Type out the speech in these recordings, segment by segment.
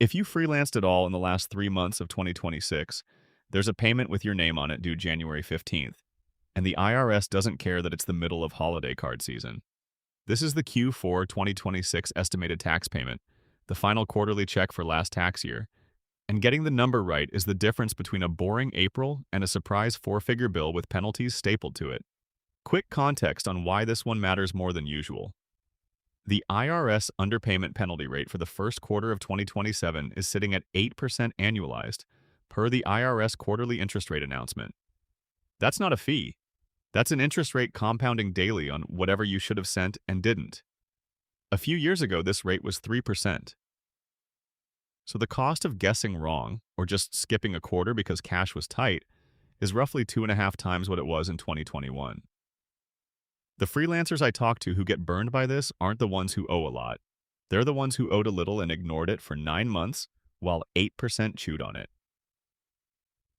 If you freelanced at all in the last 3 months of 2026, there's a payment with your name on it due January 15th, and the IRS doesn't care that it's the middle of holiday card season. This is the Q4 2026 estimated tax payment, the final quarterly check for last tax year, and getting the number right is the difference between a boring April and a surprise four-figure bill with penalties stapled to it. Quick context on why this one matters more than usual. The IRS underpayment penalty rate for the first quarter of 2027 is sitting at 8% annualized, per the IRS quarterly interest rate announcement. That's not a fee. That's an interest rate compounding daily on whatever you should have sent and didn't. A few years ago, this rate was 3%. So the cost of guessing wrong, or just skipping a quarter because cash was tight, is roughly 2.5 times what it was in 2021. The freelancers I talk to who get burned by this aren't the ones who owe a lot. They're the ones who owed a little and ignored it for 9 months, while 8% chewed on it.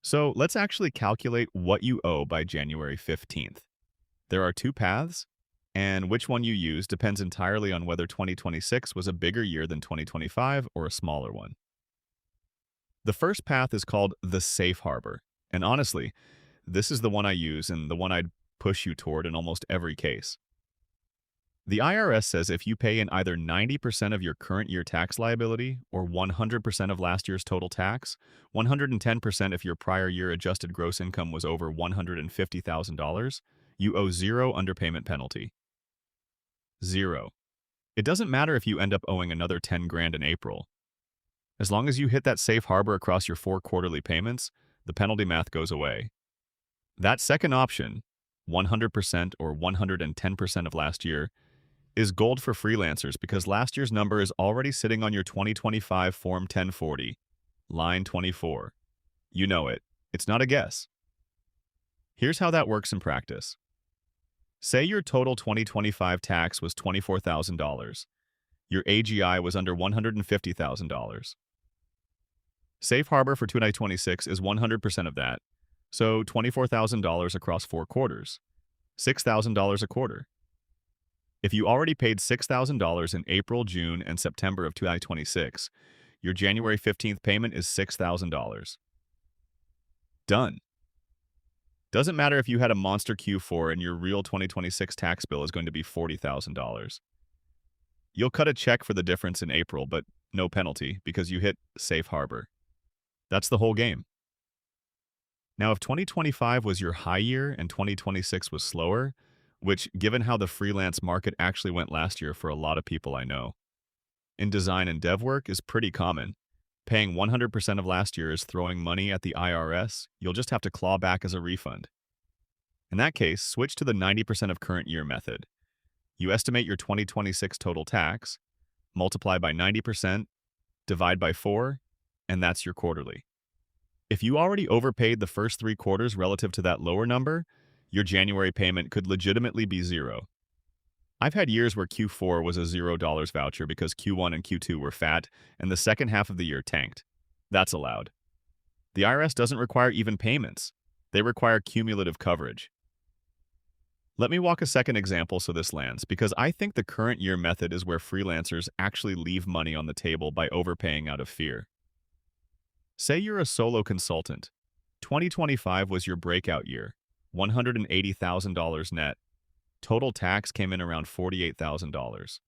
So let's actually calculate what you owe by January 15th. There are two paths, and which one you use depends entirely on whether 2026 was a bigger year than 2025 or a smaller one. The first path is called the safe harbor, and honestly, this is the one I use and the one I'd push you toward in almost every case. The IRS says if you pay in either 90% of your current year tax liability or 100% of last year's total tax, 110% if your prior year adjusted gross income was over $150,000, you owe zero underpayment penalty. Zero. It doesn't matter if you end up owing another 10 grand in April. As long as you hit that safe harbor across your 4 quarterly payments, the penalty math goes away. That second option, 100% or 110% of last year, is gold for freelancers because last year's number is already sitting on your 2025 Form 1040, line 24. You know it. It's not a guess. Here's how that works in practice. Say your total 2025 tax was $24,000. Your AGI was under $150,000. Safe harbor for 2026 is 100% of that, so $24,000 across 4 quarters, $6,000 a quarter. If you already paid $6,000 in April, June, and September of 2026, your January 15th payment is $6,000. Done. Doesn't matter if you had a monster Q4 and your real 2026 tax bill is going to be $40,000. You'll cut a check for the difference in April, but no penalty because you hit safe harbor. That's the whole game. Now, if 2025 was your high year and 2026 was slower, which, given how the freelance market actually went last year for a lot of people I know, in design and dev work is pretty common. Paying 100% of last year is throwing money at the IRS. You'll just have to claw back as a refund. In that case, switch to the 90% of current year method. You estimate your 2026 total tax, multiply by 90%, divide by 4, and that's your quarterly. If you already overpaid the first 3 quarters relative to that lower number, your January payment could legitimately be zero. I've had years where Q4 was a $0 voucher because Q1 and Q2 were fat and the second half of the year tanked. That's allowed. The IRS doesn't require even payments. They require cumulative coverage. Let me walk a second example so this lands, because I think the current year method is where freelancers actually leave money on the table by overpaying out of fear. Say you're a solo consultant. 2025 was your breakout year, $180,000 net. Total tax came in around $48,000.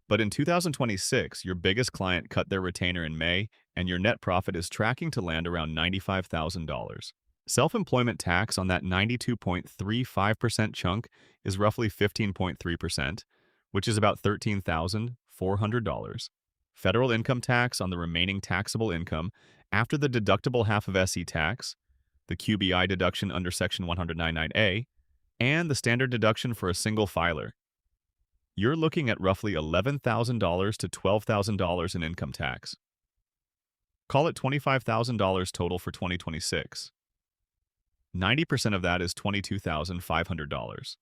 But in 2026, your biggest client cut their retainer in May, and your net profit is tracking to land around $95,000. Self-employment tax on that 92.35% chunk is roughly 15.3%, which is about $13,400. Federal income tax on the remaining taxable income after the deductible half of SE tax, the QBI deduction under Section 199A, and the standard deduction for a single filer. You're looking at roughly $11,000 to $12,000 in income tax. Call it $25,000 total for 2026. 90% of that is $22,500.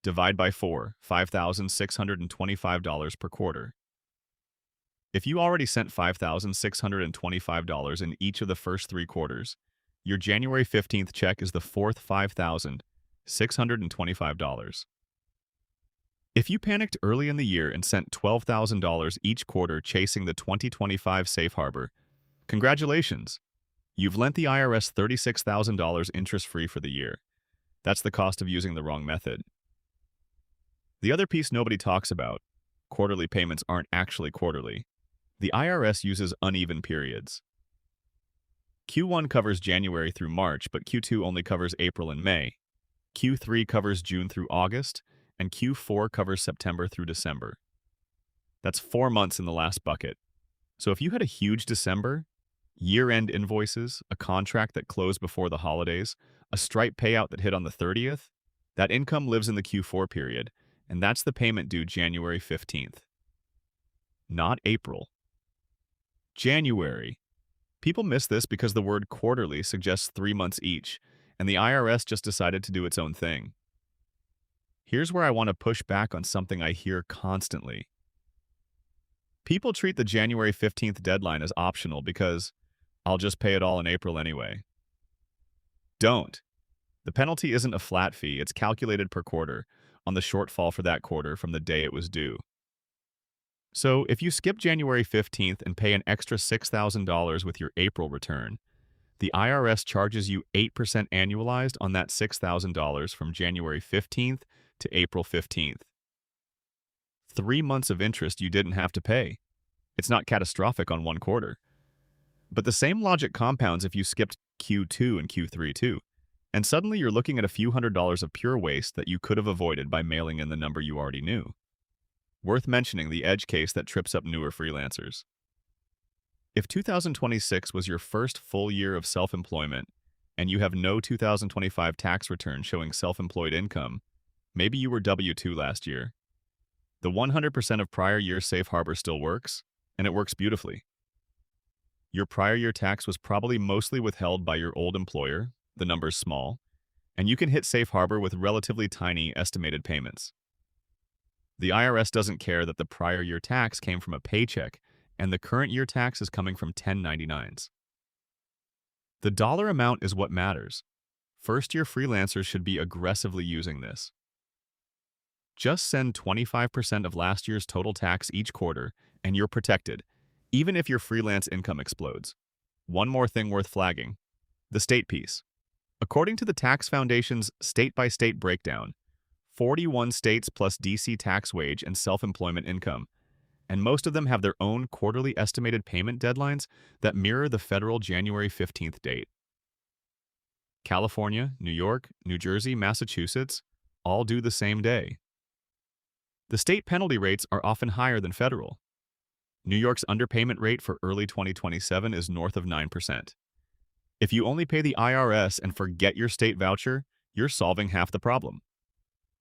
Divide by 4, $5,625 per quarter. If you already sent $5,625 in each of the first 3 quarters, your January 15th check is the fourth $5,625. If you panicked early in the year and sent $12,000 each quarter chasing the 2025 safe harbor, congratulations! You've lent the IRS $36,000 interest-free for the year. That's the cost of using the wrong method. The other piece nobody talks about: quarterly payments aren't actually quarterly. The IRS uses uneven periods. Q1 covers January through March, but Q2 only covers April and May. Q3 covers June through August, and Q4 covers September through December. That's 4 months in the last bucket. So if you had a huge December, year-end invoices, a contract that closed before the holidays, a Stripe payout that hit on the 30th, that income lives in the Q4 period, and that's the payment due January 15th. Not April. January. People miss this because the word quarterly suggests 3 months each, and the IRS just decided to do its own thing. Here's where I want to push back on something I hear constantly. People treat the January 15th deadline as optional because I'll just pay it all in April anyway. Don't. The penalty isn't a flat fee, it's calculated per quarter, on the shortfall for that quarter from the day it was due. So if you skip January 15th and pay an extra $6,000 with your April return, the IRS charges you 8% annualized on that $6,000 from January 15th to April 15th. 3 months of interest you didn't have to pay. It's not catastrophic on one quarter. But the same logic compounds if you skipped Q2 and Q3 too, and suddenly you're looking at a few $100s of pure waste that you could have avoided by mailing in the number you already knew. Worth mentioning the edge case that trips up newer freelancers. If 2026 was your first full year of self-employment, and you have no 2025 tax return showing self-employed income, maybe you were W-2 last year. The 100% of prior year safe harbor still works, and it works beautifully. Your prior year tax was probably mostly withheld by your old employer, the number's small, and you can hit safe harbor with relatively tiny estimated payments. The IRS doesn't care that the prior year tax came from a paycheck and the current year tax is coming from 1099s. The dollar amount is what matters. First-year freelancers should be aggressively using this. Just send 25% of last year's total tax each quarter and you're protected, even if your freelance income explodes. One more thing worth flagging: the state piece. According to the Tax Foundation's state-by-state breakdown, 41 states plus DC tax wage and self-employment income, and most of them have their own quarterly estimated payment deadlines that mirror the federal January 15th date. California, New York, New Jersey, Massachusetts all do the same day. The state penalty rates are often higher than federal. New York's underpayment rate for early 2027 is north of 9%. If you only pay the IRS and forget your state voucher, you're solving half the problem.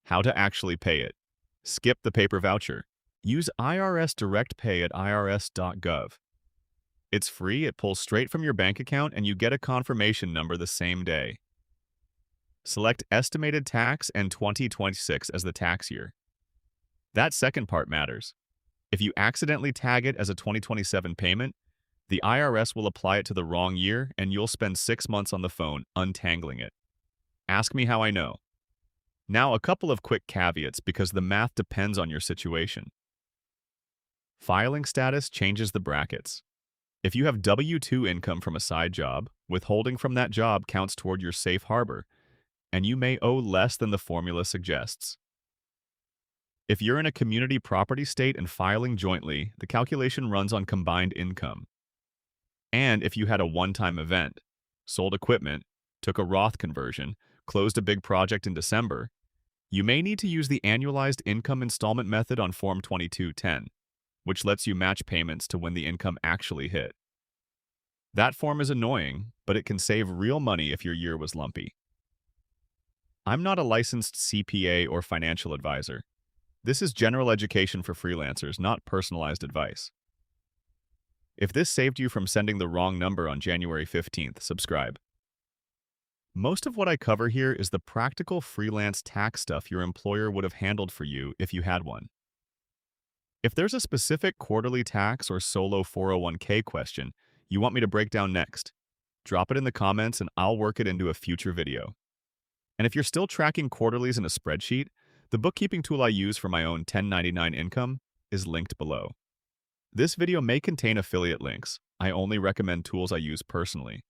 How to actually pay it: skip the paper voucher. Use IRS Direct Pay at irs.gov. It's free, it pulls straight from your bank account, and you get a confirmation number the same day. Select Estimated Tax and 2026 as the tax year. That second part matters. If you accidentally tag it as a 2027 payment, the IRS will apply it to the wrong year and you'll spend 6 months on the phone untangling it. Ask me how I know. Now, a couple of quick caveats because the math depends on your situation. Filing status changes the brackets. If you have W-2 income from a side job, withholding from that job counts toward your safe harbor, and you may owe less than the formula suggests. If you're in a community property state and filing jointly, the calculation runs on combined income. And if you had a one-time event, sold equipment, took a Roth conversion, closed a big project in December, you may need to use the annualized income installment method on Form 2210, which lets you match payments to when the income actually hit. That form is annoying, but it can save real money if your year was lumpy. I'm not a licensed CPA or financial advisor. This is general education for freelancers, not personalized advice. If this saved you from sending the wrong number on January 15th, subscribe. Most of what I cover here is the practical freelance tax stuff your employer would have handled for you if you had one. If there's a specific quarterly tax or solo 401k question you want me to break down next, drop it in the comments and I'll work it into a future video. And if you're still tracking quarterlies in a spreadsheet, The bookkeeping tool I use for my own 1099 income is linked below. This video may contain affiliate links. I only recommend tools I use personally.